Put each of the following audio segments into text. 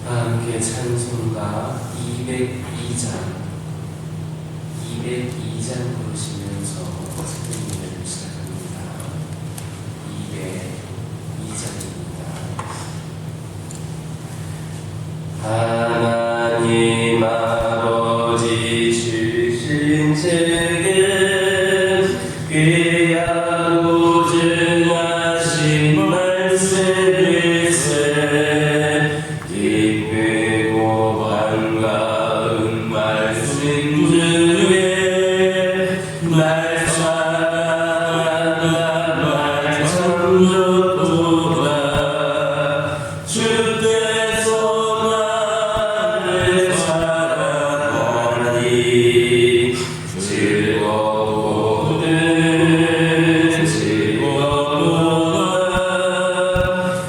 함께 찬송가 202장 부르시면서 찬양을 시작합니다. 202장입니다. 하나님 아버지 주신 책은 귀하고 증하신 말씀일세 기쁘고 반가운 말씀 중에 날 사랑한다 말 참 좋도다 주께서 나를 사랑하니 즐거우거든 즐거우다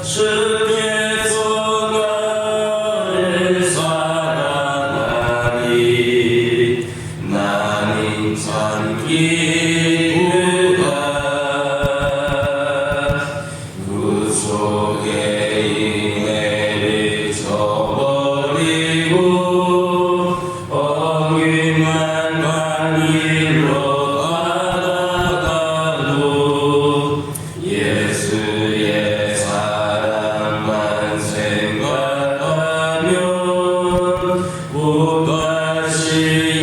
주께서 나를 사랑하니 나는 참 기쁘다 구속의 인내를 저버리고 엉뚱한 길로 가다가도 예수의 사랑만 생각하면 곧 다시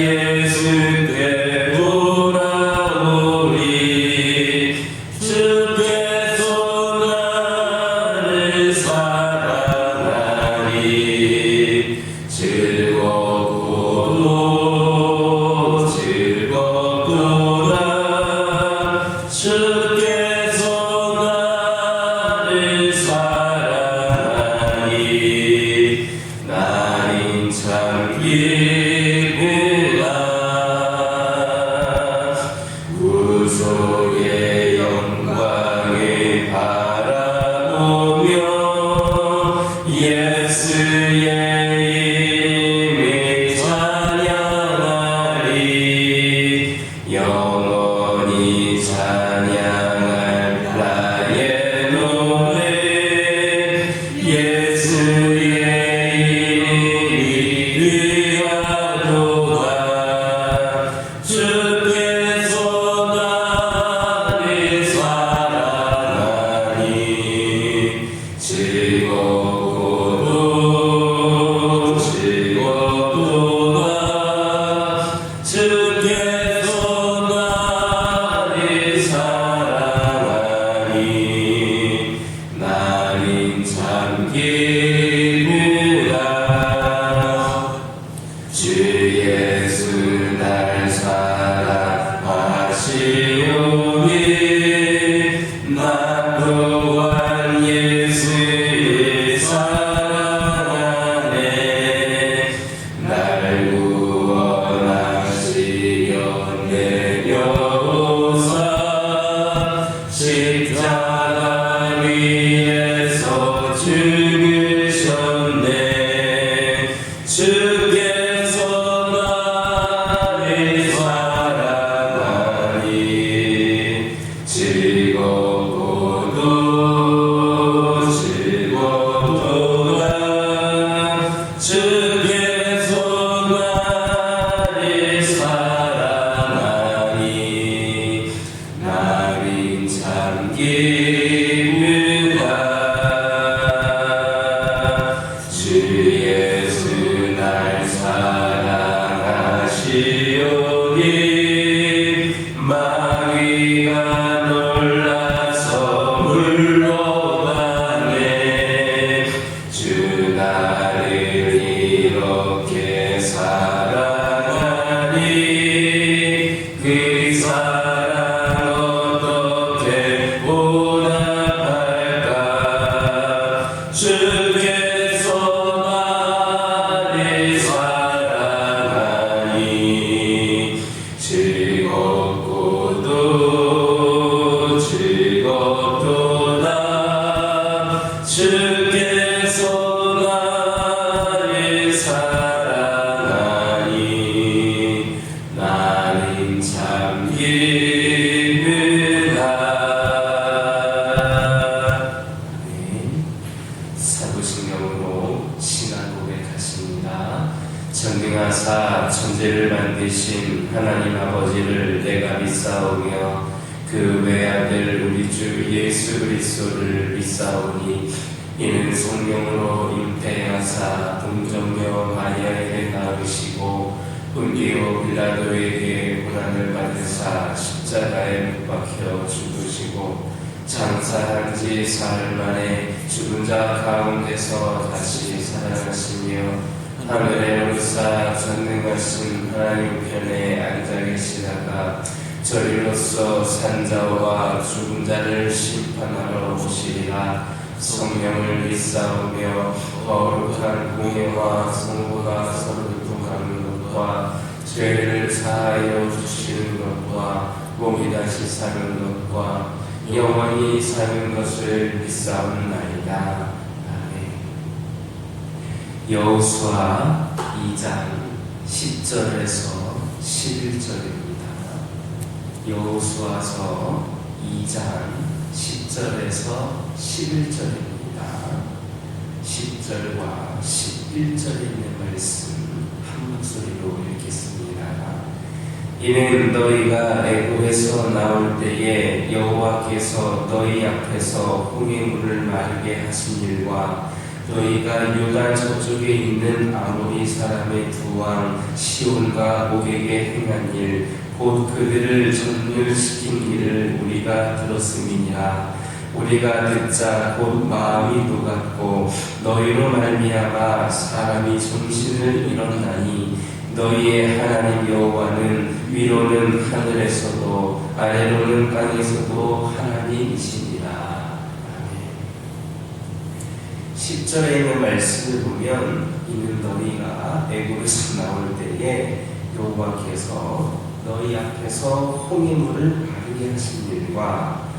예수께 돌아오리 주께서 나를 사랑하니 즐겁고 즐겁도다 주께서 나를 사랑하니 나는 참 기쁘다 구속의 영광을 바라보며 예수의 이름을 찬양하리 영원히 찬양할 나의 노래 예수의 이름이 귀하도다 주께서 나를 사랑하니 즐거우고 즐거우다 주께서 나를 사랑하니 나는 참 기쁘다 주 예수 날 사랑하시오니 나 또한 예수를 사랑하네 날 구원하시려 내려오사 십자가 위에서 죽으셨네 주께서 나를 사랑하니 즐겁고도 즐겁도다 주께서 나를 사랑하니 나는 참 기쁘다 주 예수 날 사랑하시오니 마귀가 놀라서 물러가네 주 나를 이렇게 사랑하니 그 사랑 어떻게 보답할까 주께서 고백으로 신앙 고백하십니다. 전능하사 천지를 만드신 하나님 아버지를 내가 믿사오며 그 외아들 우리 주 예수 그리스도를 믿사오니 이는 성령으로 잉태하사 동정녀 마리아에게 낳으시고 본디오 빌라도에게 고난을 받으사 십자가에 못 박혀 죽으시고 장사한 지 사흘 만에 죽은 자 가운데서 다시 살아나시며 하늘에 오르사 전능하신 하나님 편에 앉아 계시다가 저리로서 산자와 죽은 자를 심판하러 오시리라. 성령을 믿사오며 거룩한 공예와 성부가 서로 교통하는 것과 죄를 사하여 주시는 것과 몸이 다시 사는 것과 영원히 사는 것을 믿사옵나이다. 아멘. 여호수아 2장 10절에서 11절입니다. 여호수아서 2장 10절에서 11절입니다. 10절과 11절에 있는 말씀 한 목소리로 읽겠습니다. 이는 너희가 애굽에서 나올 때에 여호와께서 너희 앞에서 홍해물을 마르게 하신 일과 너희가 요단 저쪽에 있는 아모리 사람의 두 왕 시온과 옥에게 행한 일 곧 그들을 전멸시킨 일을 우리가 들었음이니라. 우리가 듣자 곧 마음이 녹았고 너희로 말미암아 사람이 정신을 잃었나니 너희의 하나님 여호와는 위로는 하늘에서도 아래로는 땅에서도 하나님이시니라. 아멘. 10절에 있는 말씀을 보면 이는 너희가 애굽에서 나올 때에 여호와께서 너희 앞에서 홍해물을 마르게 하신 일과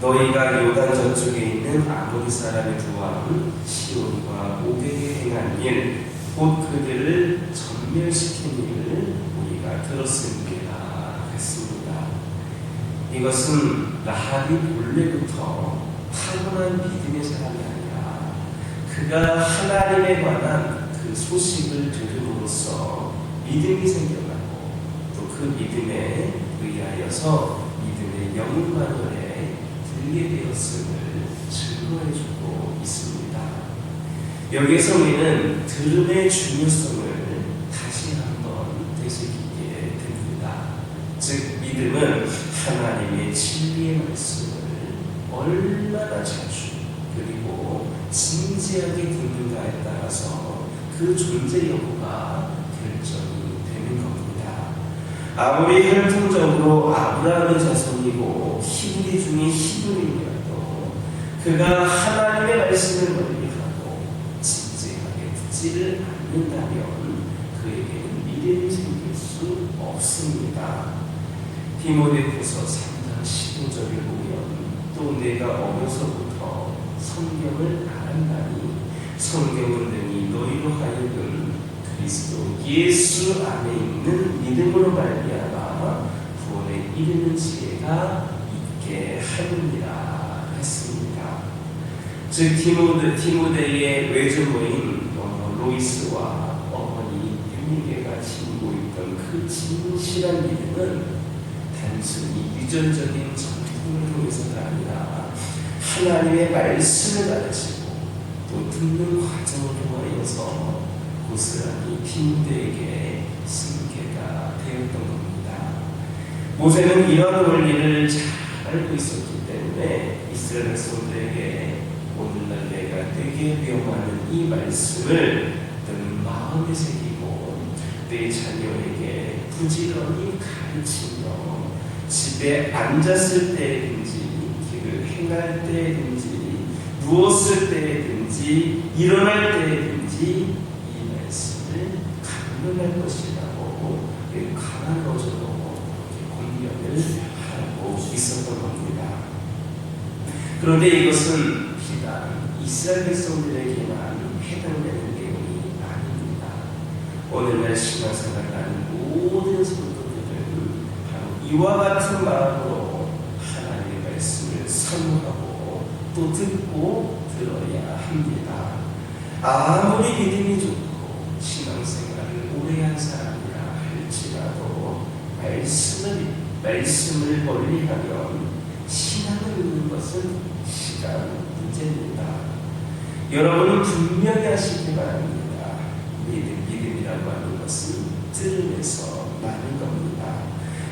너희가 요단 저쪽에 있는 아모리 사람의 두 왕 시온과 옥에게 행한 일 곧 그들을 전멸시킨 일을 우리가 들었습니다 했습니다. 이것은 라합이 본래부터 타고난 믿음의 사람이 아니라 그가 하나님에 관한 그 소식을 들음으로써 믿음이 생겨나고 또 그 믿음에 의하여서 믿음의 영만을 들게 되었음을 증거해주고 있습니다. 여기에서 우리는 들음의 중요성을 다시 한번 되새기게 됩니다. 즉 믿음은 하나님의 진리의 말씀을 얼마나 자주 그리고 진지하게 듣는가에 따라서 그 존재 여부가 결정이 되는 겁니다. 아무리 혈통적으로 아브라함의 자손이고 히브리 중에 히브리인이라도 그가 하나님의 말씀을 멀리하고 진지하게 듣지를 않는다면 그에게는 믿음이 생길 수 없습니다. 디모데후서 3장 15절을 보면 또 내가 어려서부터 성경을 알았나니 성경은 능히 너희로 하여금 그리스도 예수 안에 있는 믿음으로 말미암아 구원에 이르는 지혜가 있게 하느니라 했습니다. 즉 디모데의 외조모인 로이스와 어머니 유미게가 지니고 있던 그 진실한 믿음은 단순히 유전적인 전통을 통해서가 아니라 하나님의 말씀을 가르치고 또 듣는 과정을 통하여서 고스란히 디모데에게 승계가 되었던 겁니다. 모세는 이런 원리를 잘 알고 있었기 때문에 이스라엘 백성들에게 오늘날 내가 내게 명하는 이 말씀을 너는 마음에 새기고 내 자녀에게 부지런히 가르치며 집에 앉았을 때든지 길을 행할 때든지 누웠을 때든지 일어날 때든지 이 말씀을 강론할 것이라고 강한 어조로 공격을 하고 있었던 겁니다. 그런데 이것은 비단 이스라엘 백성들에게만 해당되는 내용이 아닙니다. 오늘날 신앙생활하는 모든 성도들은 바로 이와 같은 마음으로 하나님의 말씀을 사모하고 또 듣고 들어야 합니다. 아무리 믿음이 좋고 신앙생활을 오래 한 사람이라 할지라도 말씀을 멀리하면 신앙을 잃는 것은 시간 문제입니다. 여러분은 분명히 하시기 바랍니다. 믿음이라고 하는 것은 들음에서 나는 겁니다.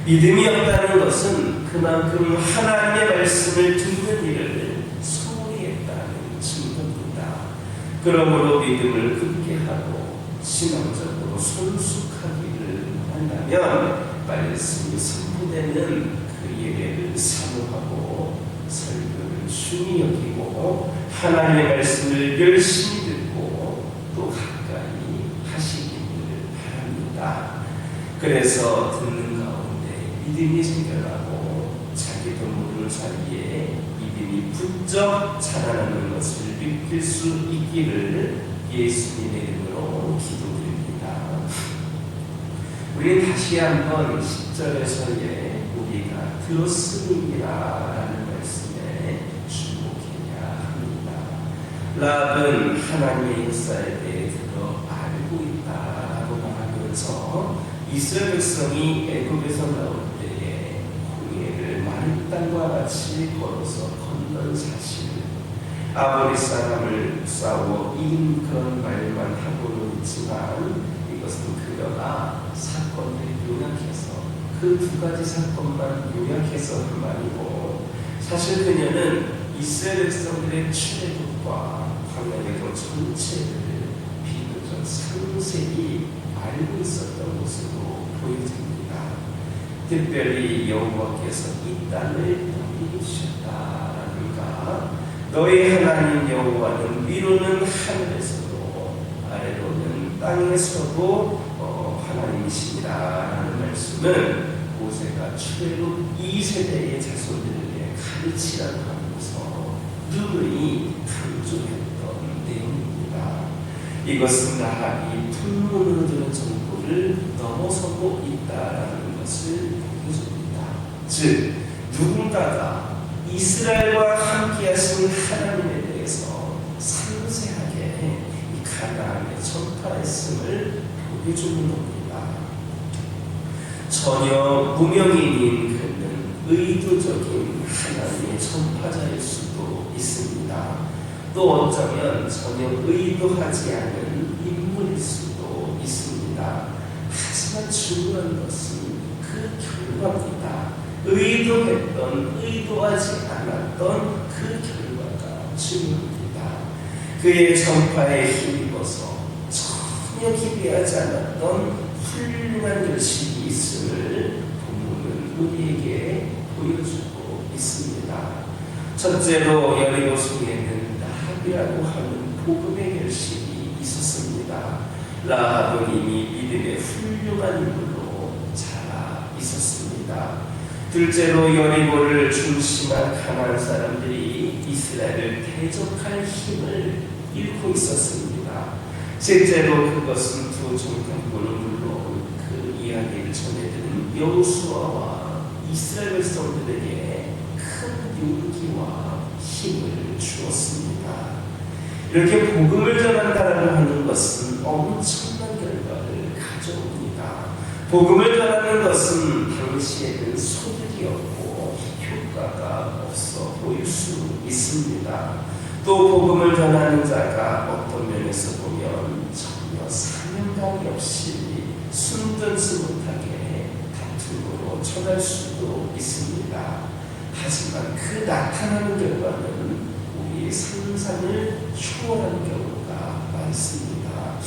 믿음이 없다는 것은 그만큼 하나님의 말씀을 듣는 일을 소홀히 했다는 증거입니다. 그러므로 믿음을 굳게 하고 신앙적으로 성숙하기를 한다면 말씀이 선포되는 그 예배를 사모하고 설교를 중히 여기고 하나님의 말씀을 열심히 듣고 또 가까이 하시기를 바랍니다. 그래서 듣는 가운데 믿음이 생겨나고 자기도 모르는 사이에 믿음이 부쩍 자라나는 것을 느낄 수 있기를 예수님의 이름으로 기도드립니다. 우리 다시 한번 10절에서의 우리가 들었으니라 라는 말씀에 주목해야 합니다. 랍은 하나님의 역사에 대해 들어 알고 있다라고 말하면서 이스라엘 백성이 애굽에서 나올 때에 홍해를 마른 땅과 같이 걸어서 건넌 사실, 아모리 사람을 싸워 이긴 그런 말만 하고는 있지만 이것은 그녀가 사건을 요약해서 그 두 가지 사건만 요약해서 한 말이고, 사실 그녀는 이스라엘 백성들의 출애굽과 광야의 전체를 비교적 상세히 알고 있었던 것으로 보여집니다. 특별히 여호와께서 이 땅을 너희에게 주셨다라든가, 너희 하나님 여호와는 위로는 하늘에서도 아래로는 땅에서도 하나님이시니라라는 말씀은 모세가 출애굽 2세대의 자손들에게 가르치라고 하면서 누누이 강조했던 내용입니다. 이것은 나락이 풍문으로 들은 정보를 넘어서고 있다라는 것을 보여줍니다. 즉 누군가가 이스라엘과 함께하신 하나님에 대해서 상세하게 이 가나안에 전파했음을 보여주는 겁니다. 전혀 무명인인 그는 의도적인 하나님의 전파자일 수도 있습니다. 또 어쩌면 전혀 의도하지 않은 인물일 수도 있습니다. 하지만 중요한 것은 그 결과입니다. 의도했던, 의도하지 않았던 그 결과가 중요합니다. 그의 전파에 힘입어서 전혀 기대하지 않았던 훌륭한 결실이 있음을 본문은 우리에게 보여주고 있습니다. 첫째로 여리고 성에는 라합이라고 하는 복음의 결실이 있었습니다. 라합은 이미 믿음의 훌륭한 인물로 자라 있었습니다. 둘째로 여리고를 중심한 가나안 사람들이 이스라엘을 대적할 힘을 잃고 있었습니다. 실제로 그것은 두 정탐꾼은 물론 그 이야기를 전해드린 여호수아와 이스라엘 백성들에게 큰 용기와 힘을 주었습니다. 이렇게 복음을 전한다라고 하는 것은 엄청난 결과를 가져옵니다. 복음을 전하는 것은 당시에는 소득이 없고 효과가 없어 보일 수 있습니다. 또 복음을 전하는 자가 어떤 면에서 보면 전혀 사명감이 없이 순전치 못하게 다툼으로 처할 수도 있습니다. 하지만 그 나타나는 결과는 우리의 상상을 초월하는 경우가 많습니다.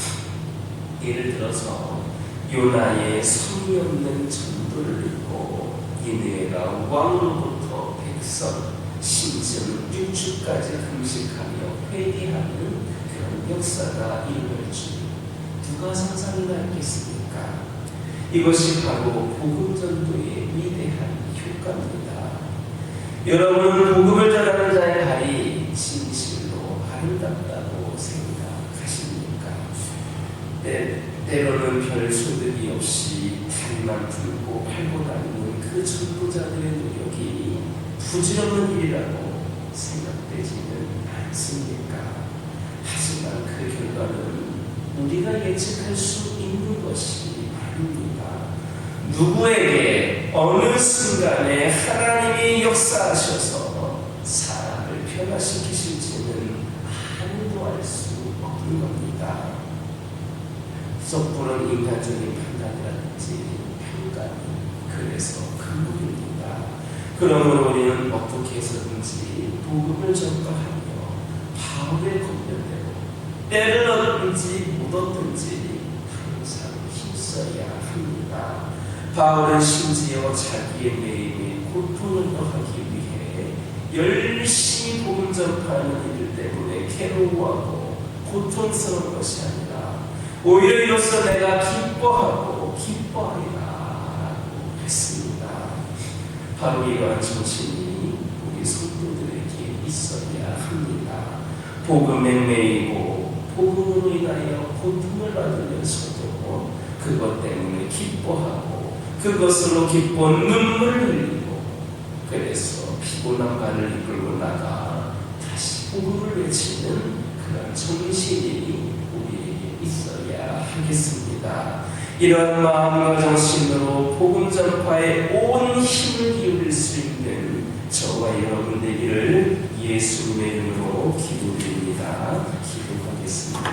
예를 들어서 요나의 성의 없는 전도를 듣고 니느웨가 왕으로부터 백성, 심지어는 육주까지 금식하며 회개하는 그런 역사가 일어날 줄 누가 상상이나 했겠습니까? 이것이 바로 복음 전도의 위대한 효과입니다. 여러분은 복음을 전하는 자의 발이 진실로 아름답다고 생각하십니까? 때로는 별 소득이 없이 다리만 풀고 팔고 다니는 그 전도자들의 노력이 부질없는 일이라고 생각되지는 않습니까? 하지만 그 결과는 우리가 예측할 수 있는 것이 아닙니다. 누구에게 어느 순간에 하나님이 역사하셔서 사람을 변화시키실지는 아무도 알 수 없는 겁니다. 섣부른 인간적인 판단이라든지 평가는 그래서 금물입니다. 그러므로 우리는 어떻게 해서든지 복음을 전파하며 바울의 권면대로 때를 얻든지 못 얻든지 항상 힘써야 합니다. 바울은 심지어 자기의 매임에 고통을 더하기 위해 열심히 복음 전파하는 이들 때문에 괴로워하고 고통스러운 것이 아니라 오히려 이로써 내가 기뻐하고 기뻐하리라 라고 했습니다. 바로 이러한 정신이 우리 성도들에게 있어야 합니다. 복음에 매이고 복음으로 인하여 고통을 받으면서도 그것 때문에 기뻐하고 그것으로 기뻐 눈물을 흘리고 그래서 피곤한 발을 이끌고 나가 다시 복음을 외치는 그런 정신이 우리에게 있어야 하겠습니다. 이러한 마음과 정신으로 복음 전파에 온 힘을 기울일 수 있는 저와 여러분 되기를 예수님의 이름으로 기도드립니다. 기도하겠습니다.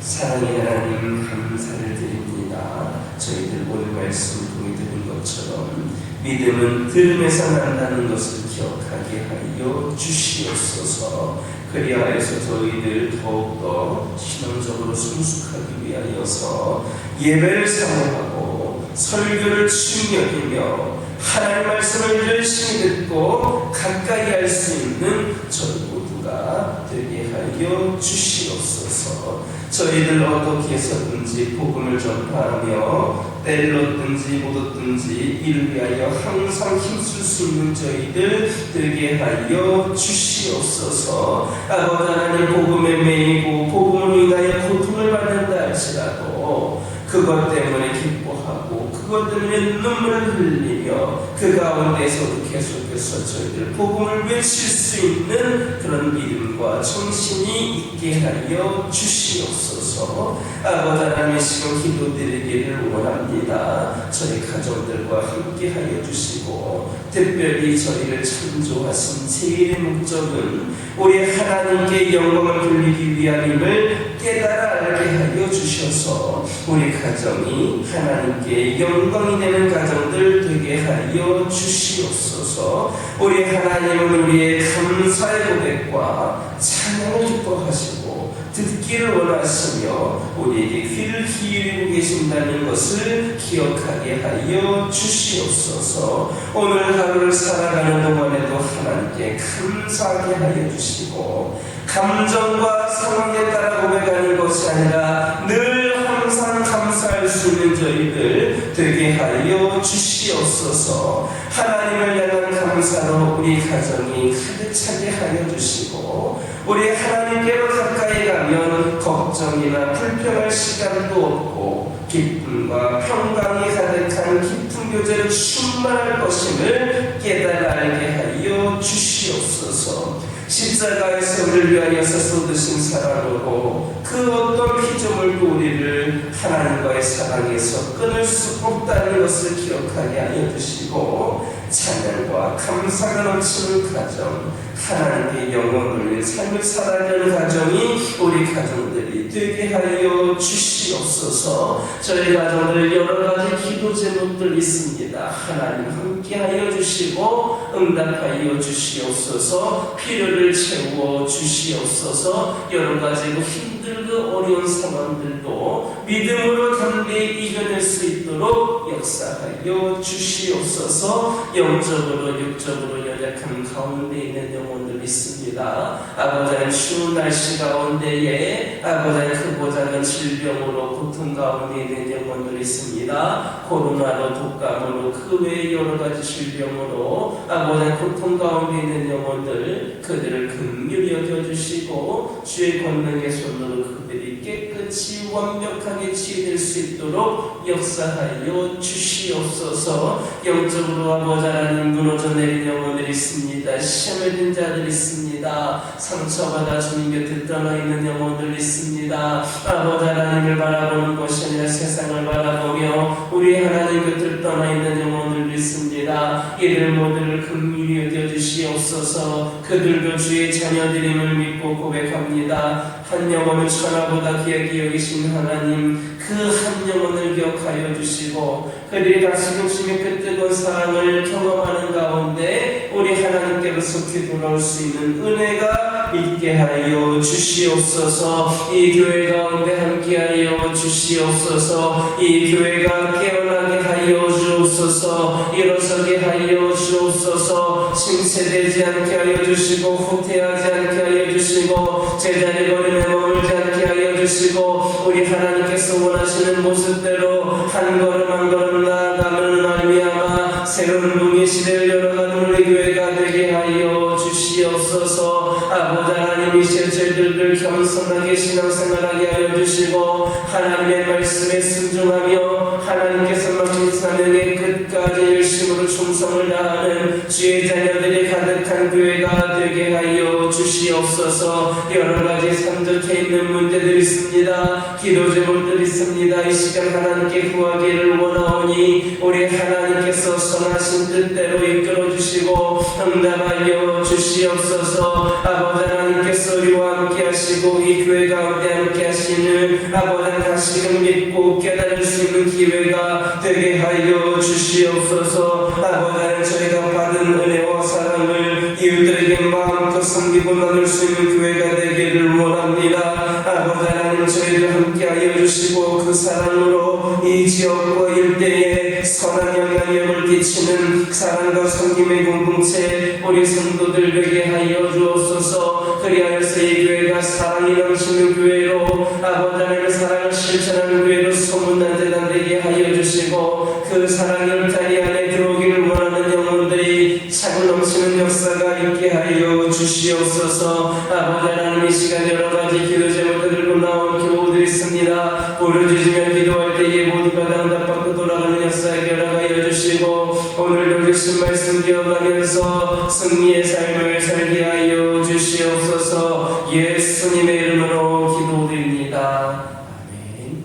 사랑의 하나님 감사를 드립니다. 저희들 오늘 말씀 통해 들은 것처럼 믿음은 들음에서 난다는 것을 기억하게 하여 주시옵소서. 그리하여서 저희들 더욱더 신앙적으로 성숙하기 위하여서 예배를 사모하고 설교를 충격이며 하나님 말씀을 열심히 듣고 가까이 할 수 있는 저희 모두가 되게 하여 주시옵소서. 저희들 어떻게 해서든지 복음을 전파하며 때를 얻든지 못 얻든지 이를 위하여 항상 힘쓸 수 있는 저희들 되게 하여 주시옵소서. 아버지 하나님 복음에 매이고 복음을 인하여 고통을 받는다 할지라도 그것 때문에 기뻐하고 그것 때문에 눈물을 흘리며 그 가운데서도 계속해서 저희들 복음을 외칠 수 있는 그런 믿음과 정신이 있게 하여 주시옵소서. 아버지 하나님 시간 기도드리기를 원합니다. 저희 가정들과 함께 하여 주시고 특별히 저희를 창조하신 제일의 목적은 우리 하나님께 영광을 돌리기 위함임을 깨달아 알게 하여 주셔서 우리 가정이 하나님께 영광이 되는 가정들 되게 하여 주시옵소서. 우리 하나님은 우리의 감사의 고백과 찬양을 기뻐하시고 듣기를 원하시며 우리에게 귀를 기울이고 계신다는 것을 기억하게 하여 주시옵소서. 오늘 하루를 살아가는 동안에도 하나님께 감사하게 하여 주시고 감정과 상황에 따라 고백하는 것이 아니라 늘 항상 감사할 수 있는 저희들 되게 하여 주시옵소서. 하나님을 향한 감사로 우리 가정이 가득 차게 하여 주시고 우리 하나님께로 가까이 가면 걱정이나 불평할 시간도 없고 기쁨과 평강이 가득한 기쁨 교제로 충만할 것임을 깨달아 알게 하여 주시옵소서. 십자가에서 우리를 위하여서 쏟으신 사랑으로 그 어떤 피조물도 우리를 하나님과의 사랑에서 끊을 수 없다는 것을 기억하게 하여 주시고 찬양과 감사가 넘치는 가정, 하나님께 영혼을 위해 삶을 살아가는 가정이 우리 가정들이 되게 하여 주시옵소서. 저희 가정들 여러 가지 기도 제목들 있습니다. 하나님 함께 하여 주시고 응답하여 주시옵소서. 필요를 채워 주시옵소서. 여러 가지 힘들고 어려운 상황들도 믿음으로 담대히 이겨낼 수 있도록 역사하여 주시옵소서. 영적으로 육적으로 연약한 가운데 있는 영혼들 있습니다. 아버지 추운 날씨 가운데에 아버지 크고 작은 질병으로 고통 가운데 있는 영혼들 있습니다. 코로나로 독감으로 그 외의 여러 가지 질병으로 아버지 고통 가운데 있는 영혼들 그들을 긍휼히 여겨주시고 주의 권능의 손으로 그들이 깨끗이 완벽하게 치유될 수 있도록 역사하여 주시옵소서. 영적으로 아버지 하나님 무너져 내린 영혼들이 영혼들이 있습니다. 시험에 든 자들이 있습니다. 상처받아 주님 곁에 떠나 있는 영혼들이 있습니다. 아버지 하나님을 바라보는 것이 아니라 세상을 바라보며 우리 하나님 곁을 떠나 있는 영혼들이 있습니다. 이들 모두를 긍휼히 여겨 주시옵소서. 그들도 주의 자녀들임을 믿고 고백합니다. 한 영혼을 천하보다 귀하게 여기신 하나님, 그 한 영혼을 기억하여 주시고 그들이 다시금 주님의 그 뜨거운 사랑을 경험하는 가운데 우리 하나님께로 속히 돌아올 수 있는 은혜가 있게 하여 주시옵소서. 이 교회 가운데 함께하여 주시옵소서. 이 교회가 깨어나게 하여 주옵소서. 일어서게 하여 주옵소서. 침체되지 않게 하여 주시고 후퇴하지 않게 하여 주시고 제자리 걸음에 머물지 않게 하여 주시고 우리 하나님께서 원하시는 모습대로 한 걸음 한 걸음 나아가는 말미암아 새로운 붕의 시대를 열어가는 우리 교회가 되게 하여 주시옵소서. 아버지 하나님, 이 저희들을 겸손하게 신앙생활하게 하여 주시고 하나님의 말씀에 순종하며 하나님께서 맡긴 사명의 끝까지 열심으로 충성을 다하는 주의 자녀들이 가득한 교회가 되게 하여 주시옵소서. 여러가지 산적해 있는 문제들이 있습니다. 기도 제목들이 있습니다. 이 시간 하나님께 구하기를 원하오니 우리 하나님께서 선하신 뜻대로 이끌어 주시고 응답하여 주시옵소서. 아버지 하나님께서 우리와 함께 하시고 이 교회 가운데 함께 하시는 아버지 다시금 믿고 깨달을 수 있는 기회가 되게 하여 주시옵소서. 아버지 하나님, 저희가 받은 은혜와 사랑을 이웃들에게 마음껏 섬기고 나눌 수 있는 교회가 되기를 원합니다. 아버지 하나님, 저희를 함께 하여 주시고 그 사랑으로 이 지역과 일대에 선한 영향력을 끼치는 사랑과 섬김의 공동체 우리 성도들 되게 하여 주옵소서. 그리하여서 이 교회가 사랑이 넘치는 교회로 아버지 하나님의 사랑을 실천하는 교회로 소문난 재단 되게 하여 주시고 그 사랑의 자리 안에 들어오기를 원하는 영혼들이 차고 넘치는 역사가 있게 하여 주시옵소서. 아버지 하나님, 이 시간 여러가지 기도 제목을 들고 나온 교우들이 있습니다. 부르짖으며 기도할 때에 모두가 응답받고 돌아가는 역사에 열어가여 주시고 오늘도 주신 말씀 기억하면서 승리의 삶을 살게 하여 주시옵소서. 예수님의 이름으로 기도드립니다. 아멘.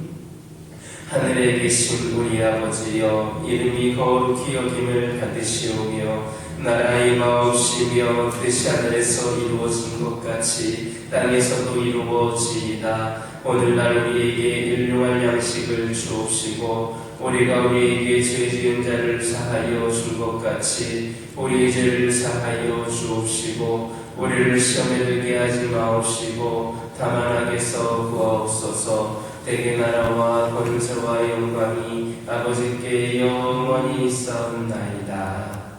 하늘에 계신 우리 아버지여, 이름이 거룩히 여김을 받으시오며 나라의 마옵시며 뜻이 하늘에서 이루어진 것 같이 땅에서도 이루어지이다. 오늘날 우리에게 일용할 양식을 주옵시고 우리가 우리에게 죄 지은 자를 사하여 준 것 같이 우리의 죄를 사하여 주옵시고 우리를 시험에 들게 하지 마옵시고 다만 악에서 구하옵소서. 대개 나라와 권세와 영광이 아버지께 영원히 있사옵나이다.